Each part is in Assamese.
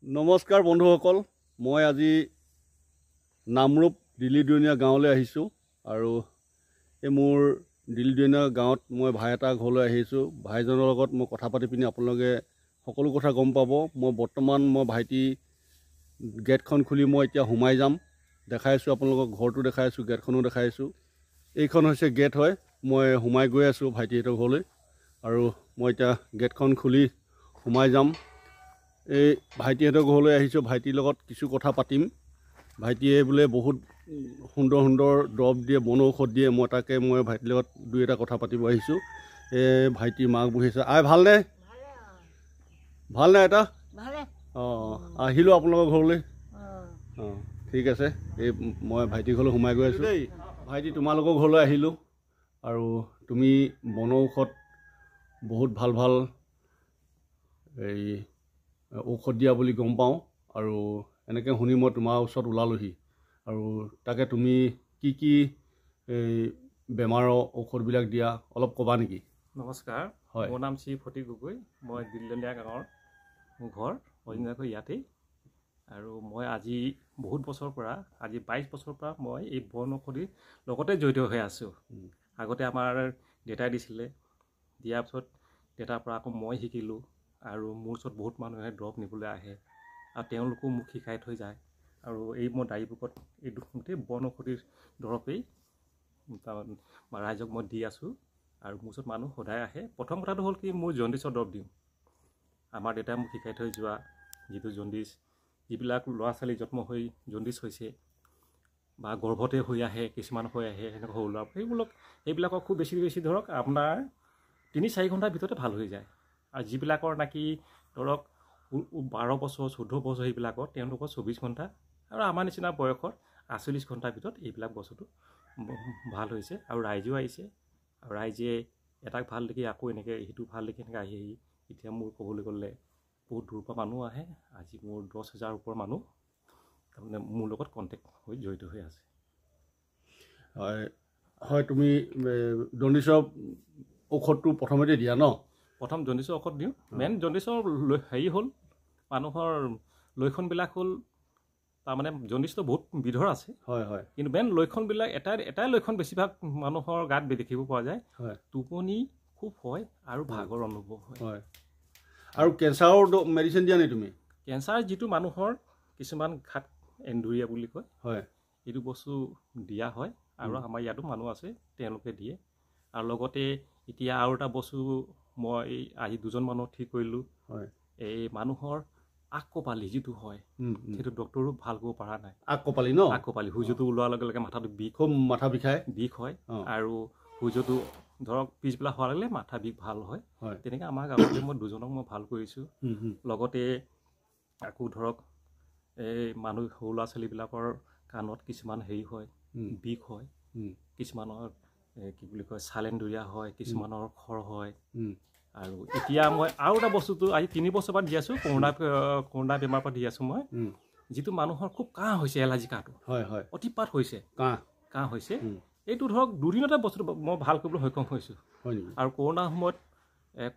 নমস্কাৰ বন্ধুসকল, মই আজি নামৰূপ দিল্লীদুনীয়া গাঁৱলৈ আহিছোঁ আৰু এই মোৰ দিল্লীদুনীয়া গাঁৱত মই ভাই এটা ঘৰলৈ আহিছোঁ। ভাইজনৰ লগত মই কথা পাতি পিনি আপোনালোকে সকলো কথা গম পাব। মই বৰ্তমান ভাইটি গেটখন খুলি মই এতিয়া সোমাই যাম। দেখাইছোঁ আপোনালোকক, ঘৰটো দেখাইছোঁ, গেটখনো দেখাইছোঁ। এইখন হৈছে গেট হয়। মই সোমাই গৈ আছোঁ ভাইটিহঁতৰ ঘৰলৈ আৰু মই এতিয়া গেটখন খুলি সোমাই যাম। এই ভাইটিহঁতৰ ঘৰলৈ আহিছোঁ। ভাইটিৰ লগত কিছু কথা পাতিম। ভাইটিয়ে বোলে বহুত সুন্দৰ সুন্দৰ দৰৱ দিয়ে, বনৌষধ দিয়ে। মই ভাইটিৰ লগত দুই এটা কথা পাতিব আহিছোঁ। ভাইটিৰ মাক বহিছে। ভালনে? ভালনে এটা? আহিলোঁ আপোনালোকৰ ঘৰলৈ। ঠিক আছে। মই ভাইটিৰ ঘৰলৈ সোমাই গৈ আছোঁ দেই। ভাইটি, তোমালোকৰ ঘৰলৈ আহিলোঁ আৰু তুমি বনৌষধ বহুত ভাল ভাল ঔষধ দিয়া বুলি গম পাওঁ আৰু এনেকৈ শুনি মই তোমাৰ ওচৰত ওলালোহি। আৰু তাকে তুমি কি বেমাৰৰ ঔষধবিলাক দিয়া অলপ ক'বা নেকি? নমস্কাৰ, মোৰ নাম শ্ৰী ফটিক গগৈ। মই দিল্লীদুনীয়া গাঁৱৰ, মোৰ ঘৰ অৰিজিনেলকৈ ইয়াতেই। আৰু মই আজি বহুত বছৰৰ পৰা, আজি 22 বছৰৰ পৰা মই এই বন ঔষধিৰ লগতে জড়িত হৈ আছোঁ। আগতে আমাৰ দেউতাই দিছিলে, দিয়াৰ পিছত দেউতাৰ পৰা আকৌ মই শিকিলোঁ আৰু মোৰ ওচৰত বহুত মানুহে দৰৱ নিবলৈ আহে আৰু তেওঁলোকেও মোক শিকাই থৈ যায়। আৰু এই মই ডায়েৰীবুকত এই গোটেই বন ঔষধিৰ দৰৱেই ৰাইজক মই দি আছোঁ আৰু মোৰ ওচৰত মানুহ সদায় আহে। প্ৰথম কথাটো হ'ল কি, মোৰ জণ্ডিছৰ দৰৱ দিওঁ। আমাৰ দেউতাই মোক শিকাই থৈ যোৱা যিটো জণ্ডিছ, যিবিলাক ল'ৰা ছোৱালী জন্ম হৈ জণ্ডিছ হৈছে বা গৰ্ভতে হৈ আহে, কিছুমান হৈ আহে সেনেকুৱা সৰু ল'ৰা, সেইবিলাকক খুব বেছি ধৰক আপোনাৰ 3-4 ঘণ্টাৰ ভিতৰতে ভাল হৈ যায়। আৰু যিবিলাকৰ নাকি ধৰক 12 বছৰ 14 বছৰ সেইবিলাকৰ তেওঁলোকৰ 24 ঘণ্টা, আৰু আমাৰ নিচিনা বয়সৰ 48 ঘণ্টাৰ ভিতৰত এইবিলাক বস্তুটো ভাল হৈছে। আৰু ৰাইজেও আহিছে, আৰু ৰাইজে এটাক ভাল দেখি আকৌ এনেকৈ সেইটো ভাল দেখি এনেকৈ আহি এতিয়া মোৰ ক'বলৈ গ'লে বহুত দূৰৰ পৰা মানুহ আহে। আজি মোৰ 10,000 ওপৰৰ মানুহ তাৰমানে মোৰ লগত কণ্টেক্ট হৈ জড়িত হৈ আছে। হয়, তুমি জণ্ডিছৰ ঔষধটো প্ৰথমতে দিয়া ন? প্ৰথম জণ্ডিছৰ ঔষধ দিওঁ। মেইন জণ্ডিছৰ হেৰি হ'ল, মানুহৰ লক্ষণবিলাক হ'ল, তাৰমানে জণ্ডিছটো বহুত বিধৰ আছে। হয়। কিন্তু মেইন লক্ষণবিলাক এটাই লক্ষণ বেছিভাগ মানুহৰ গাত দেখিব পোৱা যায়, টোপনি খুব হয় আৰু ভাগৰ অনুভৱ হয়। আৰু কেঞ্চাৰৰ মেডিচিন দিয়া নি তুমি? কেঞ্চাৰ যিটো মানুহৰ কিছুমান ঘাট এন্দুৰীয়া বুলি কয়, এইটো বস্তু দিয়া হয়। আৰু আমাৰ ইয়াতো মানুহ আছে, তেওঁলোকে দিয়ে। আৰু লগতে এতিয়া আৰু এটা বস্তু মই আজি 2জন মানুহ ঠিক কৰিলোঁ। এই মানুহৰ আগকপালি যিটো হয়, সেইটো ডক্টৰো ভাল কৰিব পৰা নাই। আগকপালি ন? আগকপালি সূৰ্যটো ওলোৱাৰ লগে লগে মাথাটো মাথা বিষ হয়। আৰু সূৰ্যটো ধৰক পিছবেলা হোৱাৰ লগে মাথা বিষ ভাল হয়। তেনেকৈ আমাৰ গাঁৱতে মই 2জনক মই ভাল কৰিছোঁ। লগতে আকৌ ধৰক এই মানুহ সৰু ল'ৰা ছোৱালীবিলাকৰ কাণত কিছুমান হেৰি হয়, বিষ হয়, কিছুমানৰ কি বুলি কয় চালেণ্ডুৰীয়া হয়, কিছুমানৰ খৰ হয়। আৰু এতিয়া মই আৰু এটা বস্তুটো আজি 3 বছৰ পৰা দি আছোঁ, কৰোণা বেমাৰৰ পৰা দি আছোঁ মই। যিটো মানুহৰ খুব কাহ হৈছে, এলাৰ্জি কাহটো অতিপাত হৈছে, কাহ হৈছে, এইটো ধৰক 2 দিনতে বস্তুটো মই ভাল কৰিবলৈ সক্ষম হৈছোঁ। আৰু কৰোণাৰ সময়ত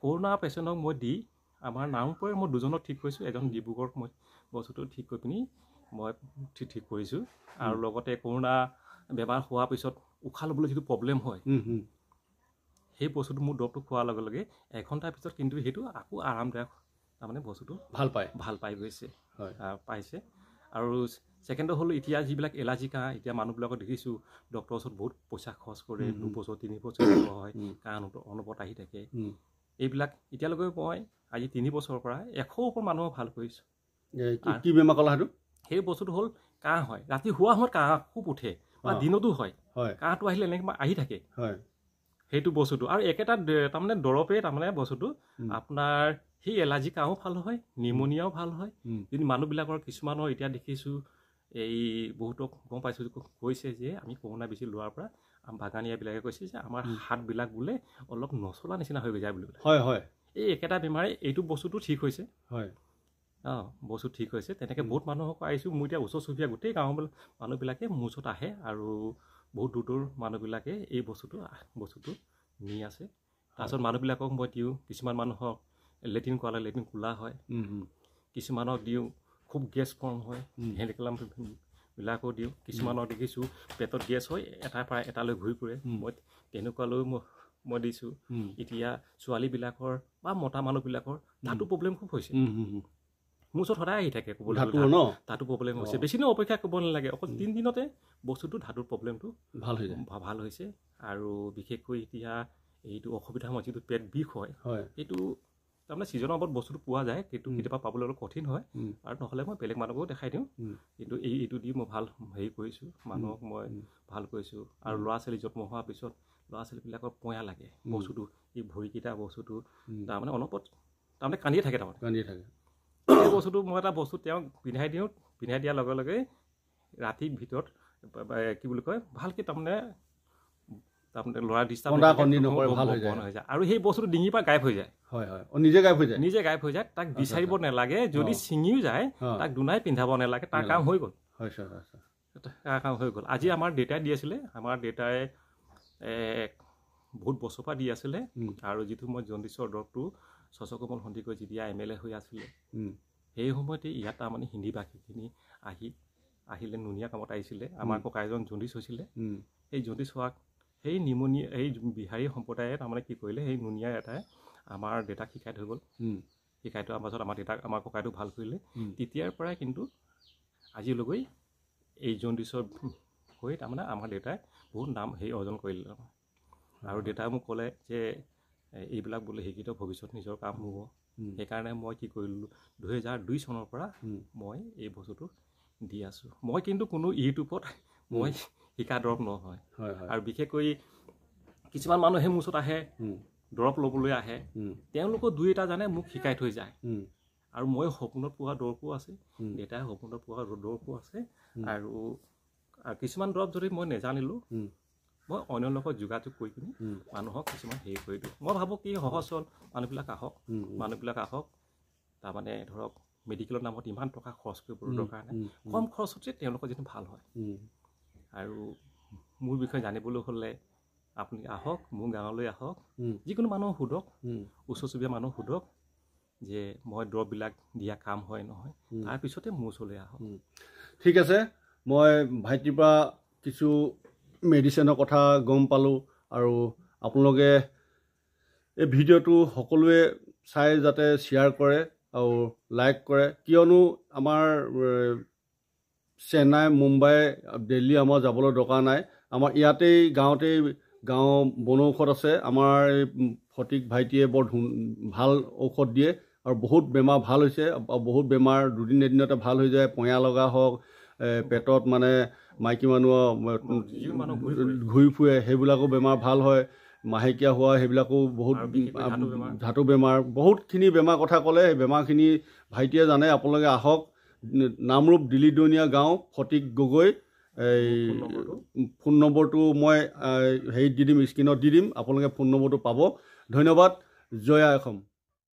কৰোণা পেচেণ্টক মই দি আমাৰ নামৰূপৰে মই 2জনক ঠিক কৰিছোঁ। এজন ডিব্ৰুগড়ত মই বস্তুটো ঠিক কৰি পিনি মই ঠিক কৰিছোঁ। আৰু লগতে কৰোণা বেমাৰ হোৱাৰ পিছত উশাহ ল'বলৈ যিটো প্ৰব্লেম হয়, সেই বস্তুটো মোৰ দৰৱটো খোৱাৰ লগে লগে 1 ঘণ্টাৰ পিছত কিন্তু সেইটো আকৌ আৰামদায়ক, তাৰমানে বস্তুটো ভাল পাই গৈছে, পাইছে। আৰু ছেকেণ্ডটো হ'ল এতিয়া যিবিলাক এলাৰ্জি কাহ, এতিয়া মানুহবিলাকক দেখিছোঁ ডক্টৰৰ ওচৰত বহুত পইচা খৰচ কৰে, 2 বছৰ 3 বছৰ হয়, কাহ অনবৰত আহি থাকে। এইবিলাক এতিয়ালৈকে মই আজি 3 বছৰৰ পৰা 100 ওপৰ মানুহক ভাল কৰিছোঁ। কি বেমাৰ ক'লা সেইটো? সেই বস্তুটো হ'ল কাহ হয়, ৰাতি শোৱাৰ সময়ত কাহ খুব উঠে বা দিনতো হয়, কাহটো আহিলে এনেকৈ আহি থাকে সেইটো বস্তুটো। আৰু একেটা তাৰমানে দৰৱেই তাৰমানে বস্তুটো আপোনাৰ সেই এলাৰ্জি কাহো ভাল হয়, নিউমনিয়াও ভাল হয়। যদি মানুহবিলাকৰ কিছুমানৰ এতিয়া দেখিছোঁ এই বহুতক গম পাইছোঁ, কৈছে যে আমি কৰোণা বেছি লোৱাৰ পৰা বাগানীয়াবিলাকে কৈছে যে আমাৰ হাতবিলাক বোলে অলপ নচলা নিচিনা হৈ যায় বুলি বোলে। এই একেটা বেমাৰে এইটো বস্তুটো ঠিক হৈছে। বস্তু ঠিক হৈছে। তেনেকৈ বহুত মানুহক আহিছোঁ। মোৰ এতিয়া ওচৰ চুবুৰীয়া গোটেই গাঁৱৰ মানুহবিলাকে মোৰ ওচৰত আহে আৰু বহুত দূৰ মানুহবিলাকে এই বস্তুটো নি আছে। তাৰপিছত মানুহবিলাকক মই দিওঁ। কিছুমান মানুহক লেট্ৰিন কৰালে লেট্ৰিন খোলা হয়, কিছুমানক দিওঁ খুব গেছ ফৰ্ম হয় হেলিকলামবিলাকো দিওঁ কিছুমানৰ দেখিছোঁ পেটত গেছ হয় এটাৰ পৰা এটালৈ ঘূৰি ফুৰে মই তেনেকুৱালৈ মই দিছোঁ এতিয়া ছোৱালীবিলাকৰ বা মতা মানুহবিলাকৰ তাতো প্ৰব্লেম খুব হৈছে মোৰ ওচৰত সদায় আহি থাকে ক'বলৈ তাতো প্ৰব্লেম হৈছে বেছি দিন অপেক্ষা কৰিব নালাগে অকল 3 দিনতে বস্তুটো ধাতুৰ প্ৰব্লেমটো ভাল হৈছে আৰু বিশেষকৈ এতিয়া এইটো অসুবিধা মই যিটো পেট বিষ হয় এইটো তাৰমানে ছিজনৰ ওপৰত বস্তুটো পোৱা যায় সেইটো কেতিয়াবা পাবলৈ অলপ কঠিন হয় আৰু নহ'লে মই বেলেগ মানুহকো দেখাই দিওঁ কিন্তু এইটো দি মই ভাল হেৰি কৰিছোঁ মানুহক মই ভাল কৰিছোঁ আৰু ল'ৰা ছোৱালী জন্ম হোৱাৰ পিছত ল'ৰা ছোৱালীবিলাকৰ পয়া লাগে বস্তুটো এই ভৰিকেইটা বস্তুটো তাৰমানে অনবৰত তাৰমানে কান্দিয়ে থাকে এই বস্তুটো মই এটা বস্তু তেওঁক পিন্ধাই দিয়াৰ লগে লগে ৰাতিৰ ভিতৰত কি বুলি কয় ভালকৈ তাৰমানে ল'ৰা ডিষ্টাৰ্ব হৈ যায় আৰু সেই বস্তুটো ডিঙিৰ পৰা গায়ব হৈ যায় নিজে গায়ব হৈ যায় তাক বিচাৰিব নালাগে যদি ছিঙিও যায় তাক দুনাই পিন্ধাব নালাগে তাৰ কাম হৈ গ'ল আজি আমাৰ দেউতাই দি আছিলে আমাৰ দেউতাই বহুত বছৰৰ পৰা দি আছিলে আৰু যিটো মই জণ্ডিছৰ দৰৱটো শশকমল সন্দিকৈ যেতিয়া MLA হৈ আছিলে সেই সময়তে ইয়াত তাৰমানে হিন্দী ভাষীখিনি আহিলে নুনীয়া কামত আহিছিলে আমাৰ ককা এজন জণ্ডিছ হৈছিলে সেই জণ্ডিছ হোৱাক সেই নিমনিয়া এই বিহাৰী সম্প্ৰদায়ে তাৰমানে কি কৰিলে সেই নুনীয়া এটাই আমাৰ দেউতাক শিকাই থৈ গ'ল শিকাই থোৱাৰ পাছত আমাৰ ককাইটো ভাল কৰিলে তেতিয়াৰ পৰাই কিন্তু আজিলৈকে এই জণ্ডিছৰ হৈ তাৰমানে আমাৰ দেউতাই বহুত নাম সেই অৰ্জন কৰিলে আৰু দেউতাই মোক ক'লে যে এইবিলাক বোলে শিক্ষিত ভৱিষ্যত নিজৰ কাম হ'ব সেইকাৰণে মই কি কৰিলোঁ 2002 চনৰ পৰা মই এই বস্তুটো দি আছোঁ মই কিন্তু কোনো ইউটিউবত মই শিকা দৰৱ নহয় আৰু বিশেষকৈ কিছুমান মানুহে মোৰ ওচৰত আহে দৰৱ ল'বলৈ আহে তেওঁলোকৰ দুই এটা জানে মোক শিকাই থৈ যায় আৰু মই সপোনত পোৱা দৰৱো আছে দেউতাই সপোনত পোৱা দৰৱো আছে আৰু কিছুমান দৰৱ যদি মই নেজানিলোঁ মই অন্য লগত যোগাযোগ কৰি কিনি মানুহক কিছুমান হেৰি কৰি দিওঁ মই ভাবোঁ কি সহজ হ'ল মানুহবিলাক আহক তাৰমানে ধৰক মেডিকেলৰ নামত ইমান টকা খৰচ কৰিবৰ দৰকাৰ নাই কম খৰচতে তেওঁলোকৰ যিটো ভাল হয় আৰু মোৰ বিষয়ে জানিবলৈ হ'লে আপুনি আহক মোৰ গাঁৱলৈ আহক যিকোনো মানুহ সোধক ওচৰ চুবুৰীয়া মানুহ সোধক যে মই দৰৱবিলাক দিয়া কাম হয় নহয় তাৰপিছতে মোৰ ওচৰলৈ আহক ঠিক আছে মই ভাইটিৰ পৰা কিছু মেডিচিনৰ কথা গম পালোঁ আৰু আপোনালোকে এই ভিডিঅ'টো সকলোৱে চাই যাতে শ্বেয়াৰ কৰে আৰু লাইক কৰে কিয়নো আমাৰ চেন্নাই মুম্বাই দিল্লী আমাৰ যাবলৈ দৰকাৰ নাই আমাৰ ইয়াতেই গাঁও বনৌষধ আছে আমাৰ এই ফটিক ভাইটিয়ে বৰ ভাল ঔষধ দিয়ে আৰু বহুত বেমাৰ ভাল হৈছে বহুত বেমাৰ দুদিন এদিনতে ভাল হৈ যায় পয়া লগা হওক পেটত মানে মাইকী মানুহৰ ঘূৰি ফুৰে সেইবিলাকো বেমাৰ ভাল হয় মাহেকীয়া হোৱা সেইবিলাকো বহুত ধাতু বেমাৰ বহুতখিনি বেমাৰ কথা ক'লে সেই বেমাৰখিনি ভাইটিয়ে জানে আপোনালোকে আহক নামৰূপ দিলিদনীয়া গাঁও ফটিক গগৈ এই ফোন নম্বৰটো মই হেৰিত দি দিম স্ক্ৰীণত দি দিম আপোনালোকে ফোন নম্বৰটো পাব ধন্যবাদ জয় আই অসম